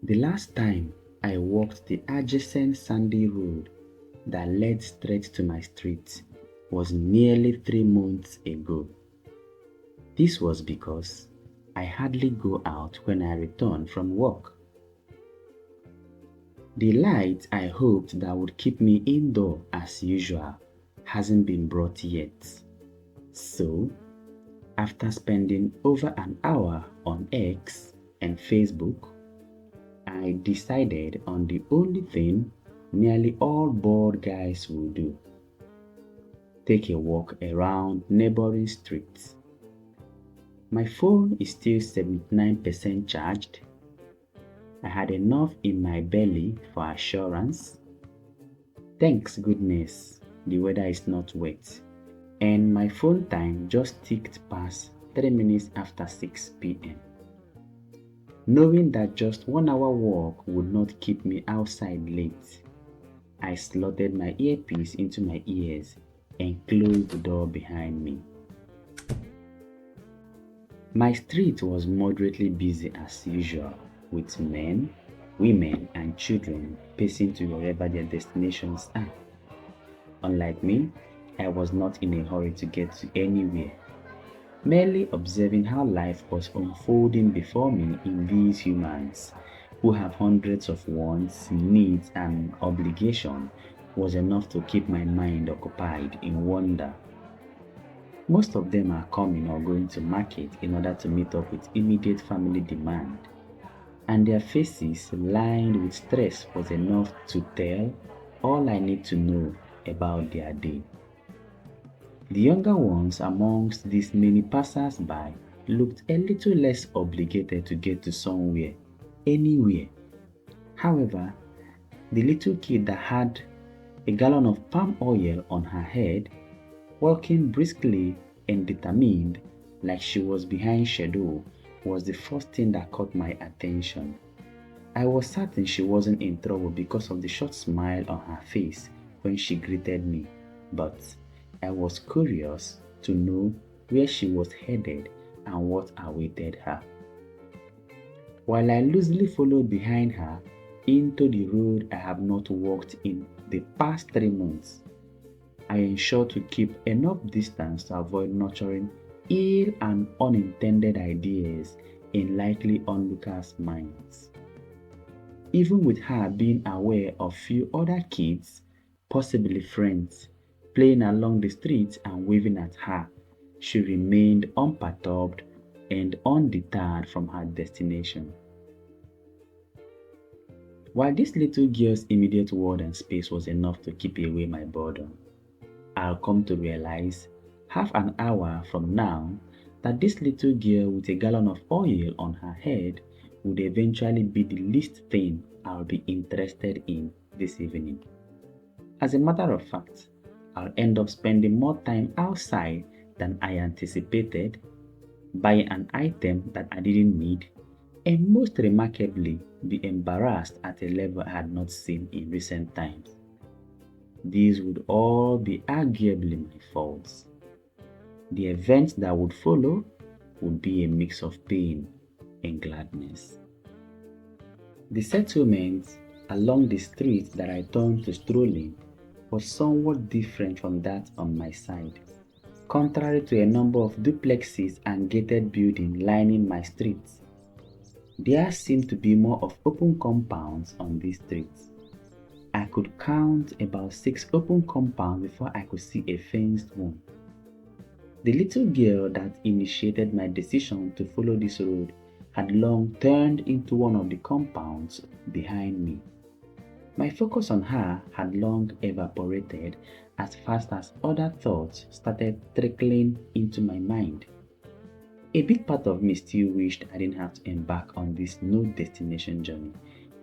The last time I walked the adjacent sandy road that led straight to my street was nearly 3 months ago. This was because I hardly go out when I return from work. The light I hoped that would keep me indoor as usual hasn't been brought yet. So, after spending over an hour on X and Facebook, I decided on the only thing nearly all bored guys will do: take a walk around neighboring streets. My phone is still 79% charged. I had enough in my belly for assurance. Thanks goodness, the weather is not wet, and my phone time just ticked past 3 minutes after 6 p.m. Knowing that just 1 hour walk would not keep me outside late, I slotted my earpiece into my ears and closed the door behind me. My street was moderately busy as usual, with men, women, and children pacing to wherever their destinations are. Unlike me, I was not in a hurry to get to anywhere, merely observing how life was unfolding before me in these humans who have hundreds of wants, needs, and obligations was enough to keep my mind occupied in wonder. Most of them are coming or going to market in order to meet up with immediate family demand, and their faces lined with stress was enough to tell all I need to know about their day. The younger ones amongst these many passers-by looked a little less obligated to get to somewhere, anywhere. However, the little kid that had a gallon of palm oil on her head, walking briskly and determined like she was behind schedule, was the first thing that caught my attention. I was certain she wasn't in trouble because of the short smile on her face when she greeted me, but I was curious to know where she was headed and what awaited her. While I loosely followed behind her into the road I have not walked in the past 3 months, I ensured to keep enough distance to avoid nurturing ill and unintended ideas in likely onlookers' minds. Even with her being aware of few other kids, possibly friends, playing along the streets and waving at her, she remained unperturbed and undeterred from her destination. While this little girl's immediate world and space was enough to keep away my boredom, I'll come to realize half an hour from now that this little girl with a gallon of oil on her head would eventually be the least thing I'll be interested in this evening. As a matter of fact, I'll end up spending more time outside than I anticipated, buying an item that I didn't need, and most remarkably, be embarrassed at a level I had not seen in recent times. These would all be arguably my faults. The events that would follow would be a mix of pain and gladness. The settlement along the street that I turned to strolling was somewhat different from that on my side. Contrary to a number of duplexes and gated buildings lining my streets, there seemed to be more of open compounds on these streets. I could count about 6 open compounds before I could see a fenced one. The little girl that initiated my decision to follow this road had long turned into one of the compounds behind me. My focus on her had long evaporated as fast as other thoughts started trickling into my mind. A big part of me still wished I didn't have to embark on this no destination journey,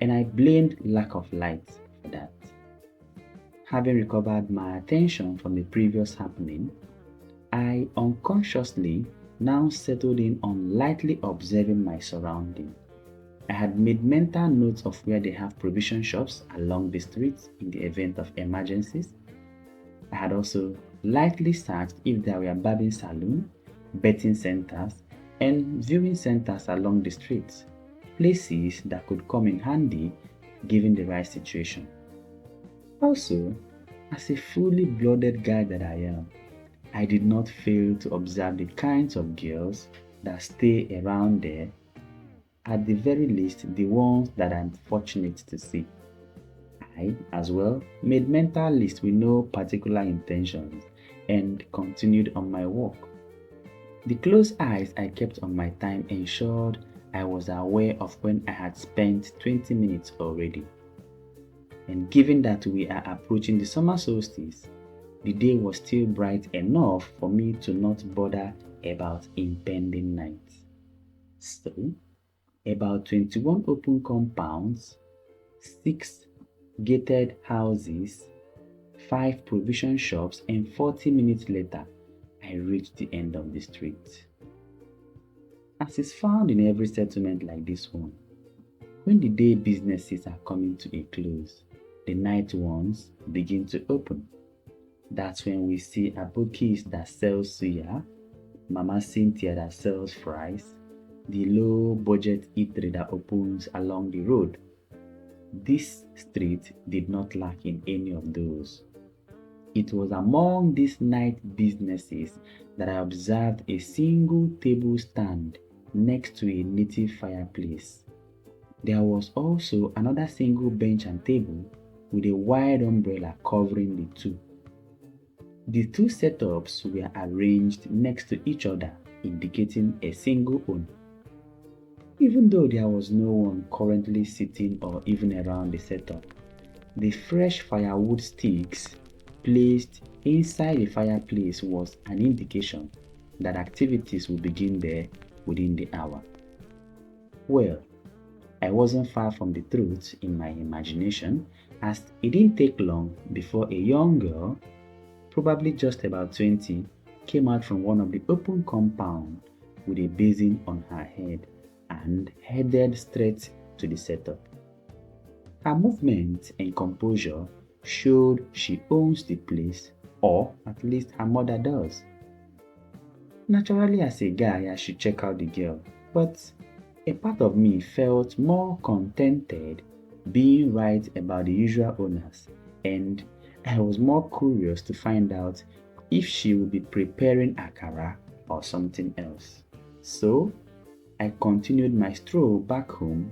and I blamed lack of light for that. Having recovered my attention from the previous happening, I unconsciously now settled in on lightly observing my surroundings. I had made mental notes of where they have provision shops along the streets in the event of emergencies. I had also lightly searched if there were barbing salons, betting centers, and viewing centers along the streets, places that could come in handy given the right situation. Also, as a fully blooded guy that I am, I did not fail to observe the kinds of girls that stay around there, at the very least, the ones that I'm fortunate to see. I, as well, made mental lists with no particular intentions and continued on my walk. The close eyes I kept on my time ensured I was aware of when I had spent 20 minutes already. And given that we are approaching the summer solstice, the day was still bright enough for me to not bother about impending night. So, about 21 open compounds, 6 gated houses, 5 provision shops, and 40 minutes later, I reached the end of the street. As is found in every settlement like this one, when the day businesses are coming to a close, the night ones begin to open. That's when we see Abokis that sells suya, Mama Cynthia that sells fries, the low budget eatery that opens along the road. This street did not lack in any of those. It was among these night businesses that I observed a single table stand next to a native fireplace. There was also another single bench and table with a wide umbrella covering the two. The two setups were arranged next to each other, indicating a single owner. Even though there was no one currently sitting or even around the setup, the fresh firewood sticks placed inside the fireplace was an indication that activities would begin there within the hour. Well, I wasn't far from the truth in my imagination, as it didn't take long before a young girl, probably just about 20, came out from one of the open compound with a basin on her head and headed straight to the setup. Her movement and composure showed she owns the place, or at least her mother does. Naturally, as a guy, I should check out the girl, but a part of me felt more contented being right about the usual owners, and I was more curious to find out if she would be preparing akara or something else. So, I continued my stroll back home,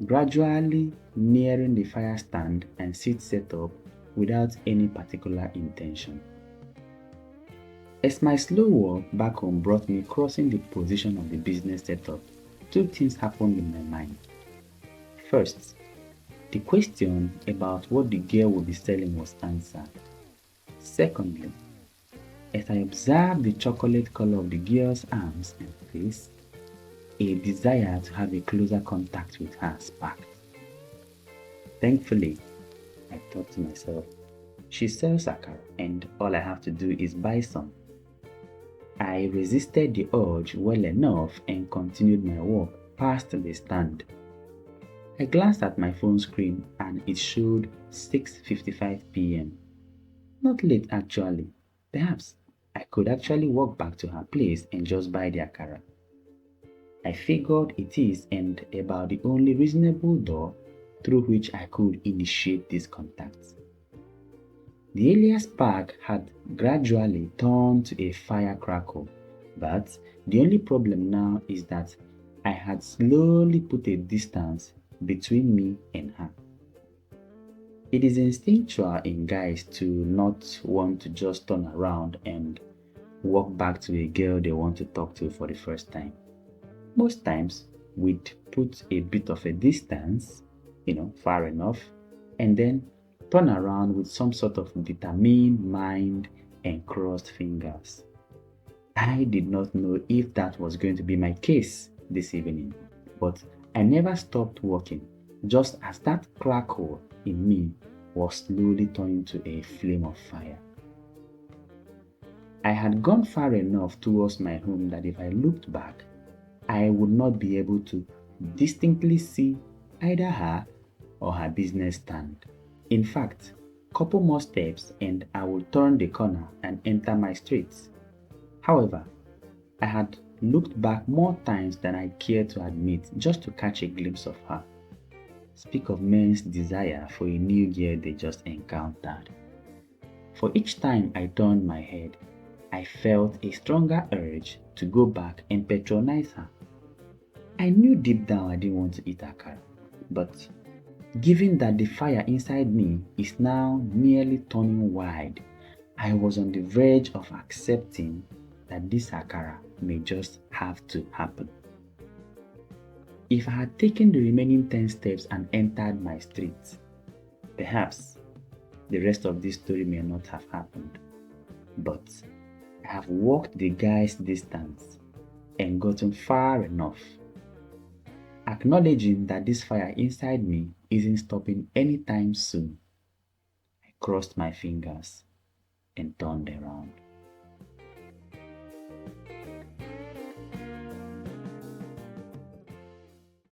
gradually nearing the fire stand and seat setup without any particular intention. As my slow walk back home brought me crossing the position of the business setup, two things happened in my mind. First, the question about what the girl would be selling was answered. Secondly, as I observed the chocolate color of the girl's arms and face, a desire to have a closer contact with her sparked. Thankfully, I thought to myself, she sells akara and all I have to do is buy some. I resisted the urge well enough and continued my walk past the stand. I glanced at my phone screen and it showed 6:55 p.m. Not late actually. Perhaps I could actually walk back to her place and just buy the akara. I figured it is and about the only reasonable door through which I could initiate this contact. The earlier spark had gradually turned to a firecracker, but the only problem now is that I had slowly put a distance between me and her. It is instinctual in guys to not want to just turn around and walk back to a girl they want to talk to for the first time. Most times, we'd put a bit of a distance, far enough, and then turn around with some sort of determined mind and crossed fingers. I did not know if that was going to be my case this evening, but I never stopped walking, just as that crackle in me was slowly turning to a flame of fire. I had gone far enough towards my home that if I looked back, I would not be able to distinctly see either her or her business stand. In fact, couple more steps and I would turn the corner and enter my streets. However, I had looked back more times than I cared to admit just to catch a glimpse of her. Speak of men's desire for a new girl they just encountered. For each time I turned my head, I felt a stronger urge to go back and patronize her. I knew deep down I didn't want to eat akara, but given that the fire inside me is now nearly turning wide, I was on the verge of accepting that this akara may just have to happen. If I had taken the remaining 10 steps and entered my street, perhaps the rest of this story may not have happened. But I have walked the guy's distance and gotten far enough, acknowledging that this fire inside me isn't stopping anytime soon. I crossed my fingers and turned around.